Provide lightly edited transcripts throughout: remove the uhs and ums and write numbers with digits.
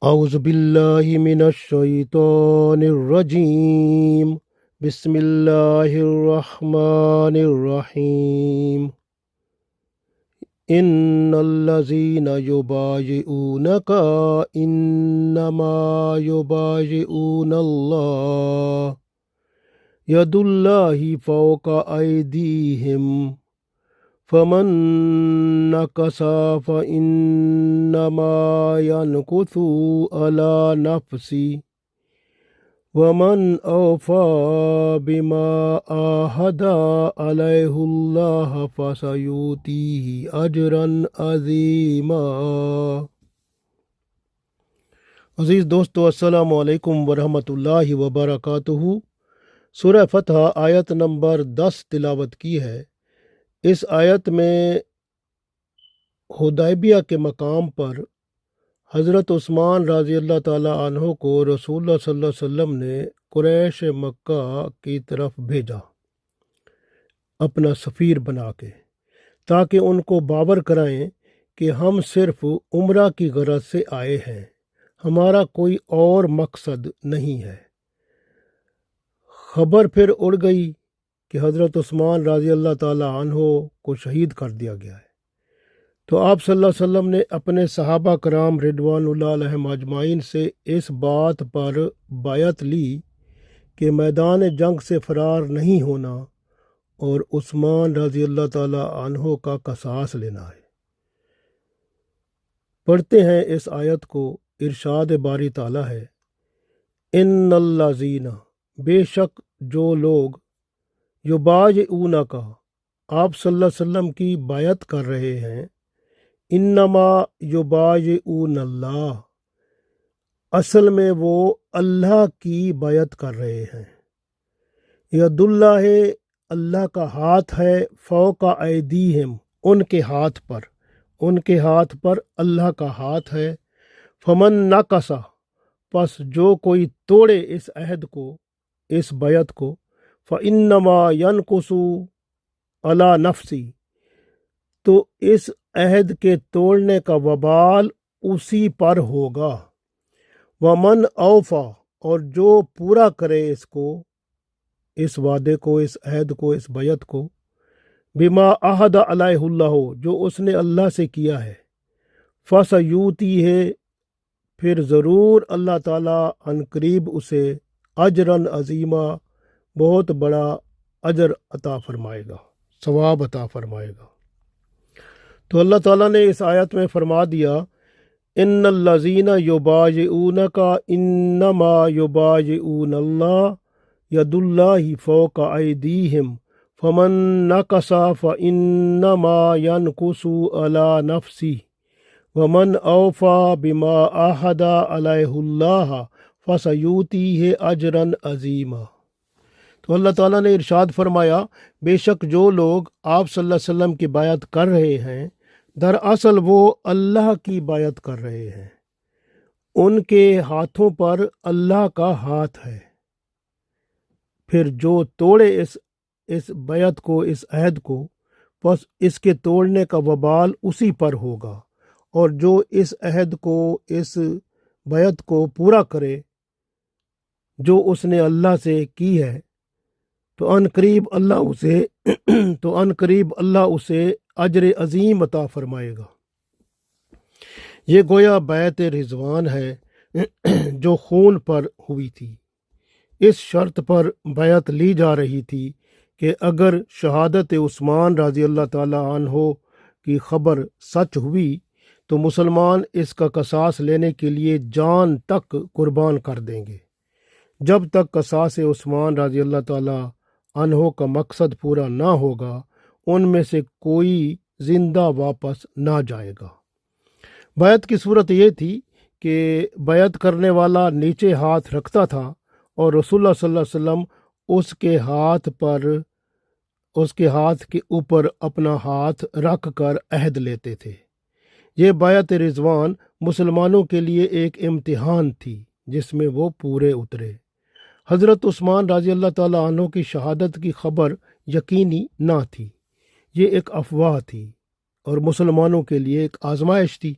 اعوذ باللہ من الشیطان الرجیم بسم اللہ الرحمن الرحیم ان الذین یبایعونک انما یبایعون اللہ ید اللہ فوق ایدیہم فمن نکث فإنما ينکث علی نفسہ ومن اوفى بما عاہد علیہ اللہ فسیؤتیہ اجرا عظیما۔ عزیز دوستو، السلام علیکم ورحمۃ اللہ وبرکاتہ۔ سورہ فتح آیت نمبر 10 تلاوت کی ہے۔ اس آیت میں حدیبیہ کے مقام پر حضرت عثمان رضی اللہ تعالیٰ عنہ کو رسول اللہ صلی اللہ علیہ وسلم نے قریش مکہ کی طرف بھیجا اپنا سفیر بنا کے، تاکہ ان کو باور کرائیں کہ ہم صرف عمرہ کی غرض سے آئے ہیں، ہمارا کوئی اور مقصد نہیں ہے۔ خبر پھر اڑ گئی کہ حضرت عثمان رضی اللہ تعالیٰ عنہ کو شہید کر دیا گیا ہے، تو آپ صلی اللہ علیہ وسلم نے اپنے صحابہ کرام رضوان اللہ علیہم اجمعین سے اس بات پر بیعت لی کہ میدان جنگ سے فرار نہیں ہونا اور عثمان رضی اللہ تعالیٰ عنہ کا قصاص لینا ہے۔ پڑھتے ہیں اس آیت کو۔ ارشاد باری تعالیٰ ہے، ان الذین، بے شک جو لوگ، یبایعونک، آپ صلی اللہ علیہ وسلم کی بیعت کر رہے ہیں، انما یبایعون اللہ، اصل میں وہ اللہ کی بیعت کر رہے ہیں۔ ید اللہ، اللہ کا ہاتھ ہے، فوق ایدیہم، ان کے ہاتھ پر اللہ کا ہاتھ ہے۔ فمن نکث، پس جو کوئی توڑے اس عہد کو، اس بیعت کو، فإنما ينقص علی نفسی، تو اس عہد کے توڑنے کا وبال اسی پر ہوگا۔ ومن اوفا، اور جو پورا کرے اس کو، اس وعدے کو، اس عہد کو، اس بیعت کو، بما عہد علیہ اللہ، جو اس نے اللہ سے کیا ہے، فسیؤتیہ، پھر ضرور اللہ تعالیٰ عنقریب اسے اجراً عظیما، بہت بڑا اجر عطا فرمائے گا، ثواب عطا فرمائے گا۔ تو اللہ تعالیٰ نے اس آیت میں فرما دیا، ان الذین یبایعونک انما یبایعون اللہ ید اللہ فوق ایدیہم فمن نکث فإنما ينکث علی نفسہ ومن اوفى بما عاہد علیہ اللہ فسیؤتیہ اجرا عظیما۔ تو اللہ تعالیٰ نے ارشاد فرمایا، بے شک جو لوگ آپ صلی اللہ علیہ وسلم کی بیعت کر رہے ہیں، دراصل وہ اللہ کی بیعت کر رہے ہیں، ان کے ہاتھوں پر اللہ کا ہاتھ ہے۔ پھر جو توڑے اس بیعت کو، اس عہد کو، پس اس کے توڑنے کا وبال اسی پر ہوگا، اور جو اس عہد کو، اس بیعت کو پورا کرے جو اس نے اللہ سے کی ہے، تو ان قریب اللہ اسے اجر عظیم عطا فرمائے گا۔ یہ گویا بیعت رضوان ہے جو خون پر ہوئی تھی۔ اس شرط پر بیعت لی جا رہی تھی کہ اگر شہادت عثمان رضی اللہ تعالیٰ عنہ کی خبر سچ ہوئی تو مسلمان اس کا قصاص لینے کے لیے جان تک قربان کر دیں گے۔ جب تک قصاص عثمان رضی اللہ تعالیٰ عنہ کا مقصد پورا نہ ہوگا، ان میں سے کوئی زندہ واپس نہ جائے گا۔ بیعت کی صورت یہ تھی کہ بیعت کرنے والا نیچے ہاتھ رکھتا تھا اور رسول اللہ صلی اللہ علیہ وسلم اس کے ہاتھ کے اوپر اپنا ہاتھ رکھ کر عہد لیتے تھے۔ یہ بیعت رضوان مسلمانوں کے لیے ایک امتحان تھی جس میں وہ پورے اترے۔ حضرت عثمان رضی اللہ تعالیٰ عنہ کی شہادت کی خبر یقینی نہ تھی، یہ ایک افواہ تھی اور مسلمانوں کے لیے ایک آزمائش تھی۔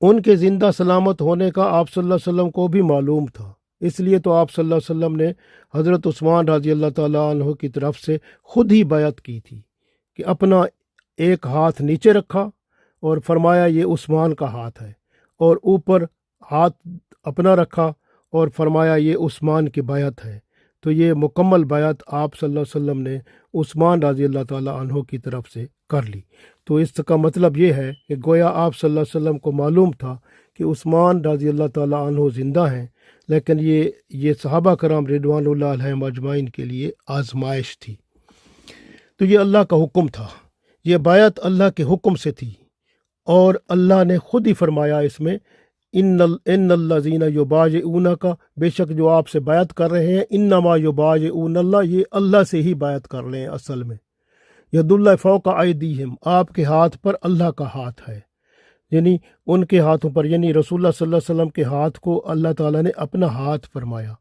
ان کے زندہ سلامت ہونے کا آپ صلی اللہ علیہ وسلم کو بھی معلوم تھا، اس لیے تو آپ صلی اللہ علیہ وسلم نے حضرت عثمان رضی اللہ تعالیٰ عنہ کی طرف سے خود ہی بیعت کی تھی کہ اپنا ایک ہاتھ نیچے رکھا اور فرمایا یہ عثمان کا ہاتھ ہے، اور اوپر ہاتھ اپنا رکھا اور فرمایا یہ عثمان کی بیعت ہے۔ تو یہ مکمل بیعت آپ صلی اللہ علیہ وسلم نے عثمان رضی اللہ تعالیٰ عنہ کی طرف سے کر لی۔ تو اس کا مطلب یہ ہے کہ گویا آپ صلی اللہ علیہ وسلم کو معلوم تھا کہ عثمان رضی اللہ تعالیٰ عنہ زندہ ہیں، لیکن یہ صحابہ کرام رضوان اللہ علیہم اجمعین کے لیے آزمائش تھی۔ تو یہ اللہ کا حکم تھا، یہ بیعت اللہ کے حکم سے تھی، اور اللہ نے خود ہی فرمایا اس میں ان الذین یبایعونک، بے شک جو آپ سے بیعت کر رہے ہیں، انما یبایعون اللہ، یہ اللہ سے ہی بیعت کر رہے ہیں اصل میں۔ ید اللہ فوق ایدیہم، آپ کے ہاتھ پر اللہ کا ہاتھ ہے، یعنی ان کے ہاتھوں پر، یعنی رسول اللہ صلی اللہ علیہ وسلم کے ہاتھ کو اللہ تعالیٰ نے اپنا ہاتھ فرمایا۔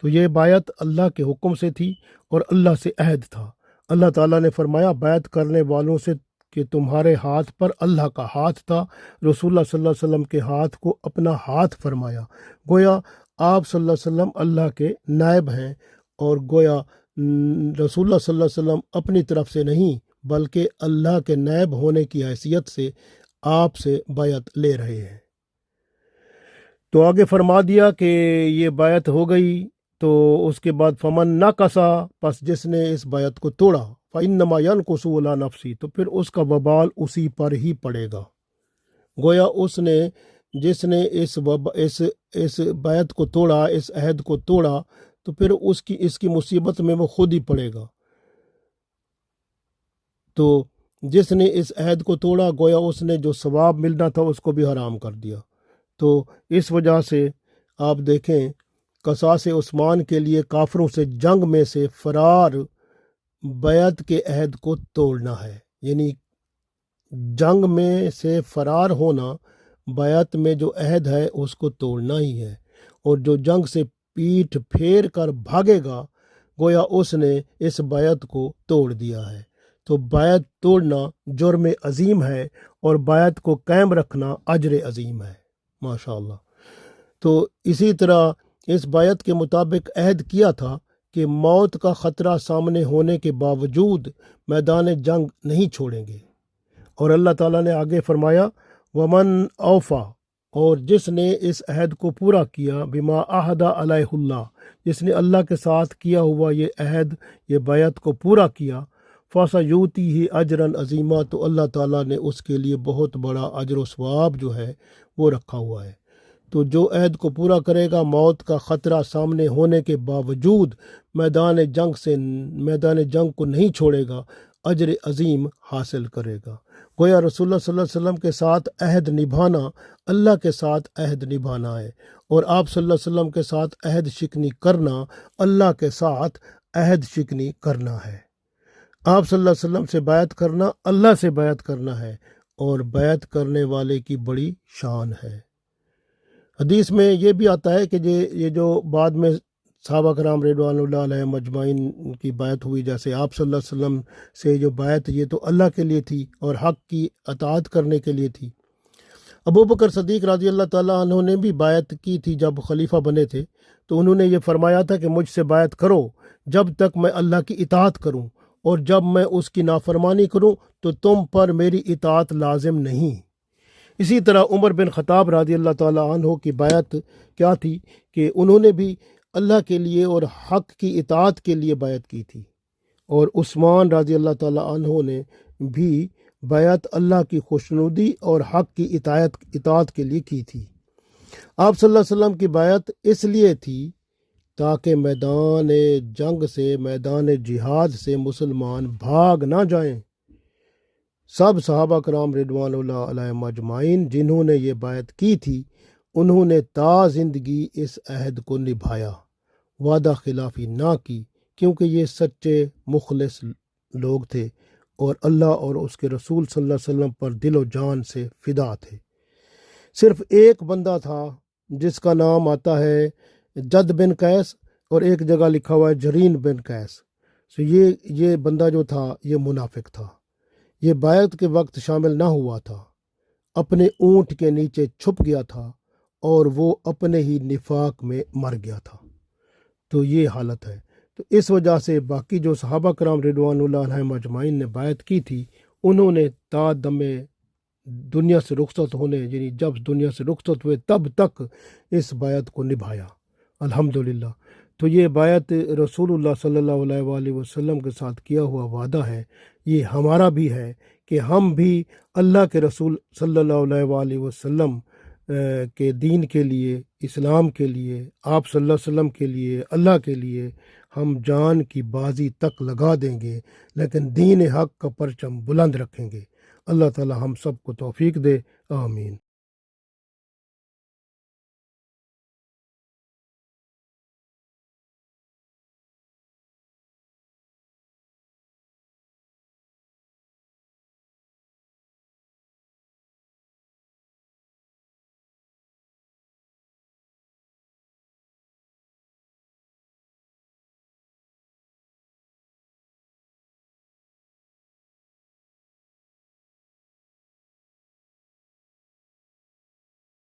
تو یہ بیعت اللہ کے حکم سے تھی اور اللہ سے عہد تھا۔ اللہ تعالیٰ نے فرمایا بیعت کرنے والوں سے کہ تمہارے ہاتھ پر اللہ کا ہاتھ تھا، رسول اللہ صلی اللہ علیہ وسلم کے ہاتھ کو اپنا ہاتھ فرمایا۔ گویا آپ صلی اللہ علیہ وسلم اللہ کے نائب ہیں، اور گویا رسول اللہ صلی اللہ علیہ وسلم اپنی طرف سے نہیں بلکہ اللہ کے نائب ہونے کی حیثیت سے آپ سے بیعت لے رہے ہیں۔ تو آگے فرما دیا کہ یہ بیعت ہو گئی، تو اس کے بعد فمن نقصا، پس جس نے اس بیعت کو توڑا، فإنما ينقص علی نفسی، تو پھر اس کا وبال اسی پر ہی پڑے گا۔ گویا جس نے اس بیعت کو توڑا، اس عہد کو توڑا، تو پھر اس کی مصیبت میں وہ خود ہی پڑے گا۔ تو جس نے اس عہد کو توڑا، گویا اس نے جو ثواب ملنا تھا اس کو بھی حرام کر دیا۔ تو اس وجہ سے آپ دیکھیں، قصاص عثمان کے لیے کافروں سے جنگ میں سے فرار بیعت کے عہد کو توڑنا ہے، یعنی جنگ میں سے فرار ہونا بیعت میں جو عہد ہے اس کو توڑنا ہی ہے، اور جو جنگ سے پیٹھ پھیر کر بھاگے گا گویا اس نے اس بیعت کو توڑ دیا ہے۔ تو بیعت توڑنا جرم عظیم ہے، اور بیعت کو قائم رکھنا اجر عظیم ہے، ماشاءاللہ۔ تو اسی طرح اس بیعت کے مطابق عہد کیا تھا کہ موت کا خطرہ سامنے ہونے کے باوجود میدان جنگ نہیں چھوڑیں گے، اور اللہ تعالیٰ نے آگے فرمایا ومن اوفا، اور جس نے اس عہد کو پورا کیا، بما عہد علیہ اللہ، جس نے اللہ کے ساتھ کیا ہوا یہ عہد، یہ بیعت کو پورا کیا، فَسَيُؤْتِیہِ أَجْرًا عَظِیمًا، تو اللہ تعالیٰ نے اس کے لیے بہت بڑا اجر و ثواب جو ہے وہ رکھا ہوا ہے۔ تو جو عہد کو پورا کرے گا، موت کا خطرہ سامنے ہونے کے باوجود میدان جنگ کو نہیں چھوڑے گا، اجر عظیم حاصل کرے گا۔ گویا رسول اللہ صلی اللہ علیہ وسلم کے ساتھ عہد نبھانا اللہ کے ساتھ عہد نبھانا ہے، اور آپ صلی اللہ علیہ وسلم کے ساتھ عہد شکنی کرنا اللہ کے ساتھ عہد شکنی کرنا ہے۔ آپ صلی اللہ علیہ وسلم سے بیعت کرنا اللہ سے بیعت کرنا ہے، اور بیعت کرنے والے کی بڑی شان ہے۔ حدیث میں یہ بھی آتا ہے کہ یہ جو بعد میں صحابہ کرام رضوان اللہ علیہم اجمعین کی بیعت ہوئی، جیسے آپ صلی اللہ علیہ وسلم سے جو بیعت یہ تو اللہ کے لیے تھی اور حق کی اطاعت کرنے کے لیے تھی۔ ابو بکر صدیق رضی اللہ تعالیٰ عنہ نے بھی بیعت کی تھی جب خلیفہ بنے تھے، تو انہوں نے یہ فرمایا تھا کہ مجھ سے بیعت کرو جب تک میں اللہ کی اطاعت کروں، اور جب میں اس کی نافرمانی کروں تو تم پر میری اطاعت لازم نہیں۔ اسی طرح عمر بن خطاب رضی اللہ تعالیٰ عنہ کی بیعت کیا تھی کہ انہوں نے بھی اللہ کے لیے اور حق کی اطاعت کے لیے بیعت کی تھی، اور عثمان رضی اللہ تعالیٰ عنہ نے بھی بیعت اللہ کی خوشنودی اور حق کی اطاعت کے لیے کی تھی۔ آپ صلی اللہ علیہ وسلم کی بیعت اس لیے تھی تاکہ میدان جنگ سے، میدان جہاد سے مسلمان بھاگ نہ جائیں۔ سب صحابہ کرام رضوان اللہ علیہم اجمعین جنہوں نے یہ بیعت کی تھی، انہوں نے تا زندگی اس عہد کو نبھایا، وعدہ خلافی نہ کی، کیونکہ یہ سچے مخلص لوگ تھے اور اللہ اور اس کے رسول صلی اللہ علیہ وسلم پر دل و جان سے فدا تھے۔ صرف ایک بندہ تھا جس کا نام آتا ہے جد بن قیس، اور ایک جگہ لکھا ہوا ہے جرین بن قیس۔ یہ بندہ جو تھا یہ منافق تھا، یہ بیعت کے وقت شامل نہ ہوا تھا، اپنے اونٹ کے نیچے چھپ گیا تھا اور وہ اپنے ہی نفاق میں مر گیا تھا۔ تو یہ حالت ہے۔ تو اس وجہ سے باقی جو صحابہ کرام رضوان اللہ علیہم اجمعین نے بیعت کی تھی، انہوں نے تا دم دنیا سے رخصت ہونے، یعنی جب دنیا سے رخصت ہوئے تب تک اس بیعت کو نبھایا، الحمدللہ۔ تو یہ بیعت رسول اللہ صلی اللہ علیہ وآلہ وسلم کے ساتھ کیا ہوا وعدہ ہے، یہ ہمارا بھی ہے کہ ہم بھی اللہ کے رسول صلی اللہ علیہ وآلہ وسلم کے دین کے لیے، اسلام کے لیے، آپ صلی اللہ علیہ وسلم کے لیے، اللہ کے لیے ہم جان کی بازی تک لگا دیں گے، لیکن دین حق کا پرچم بلند رکھیں گے۔ اللہ تعالی ہم سب کو توفیق دے، آمین۔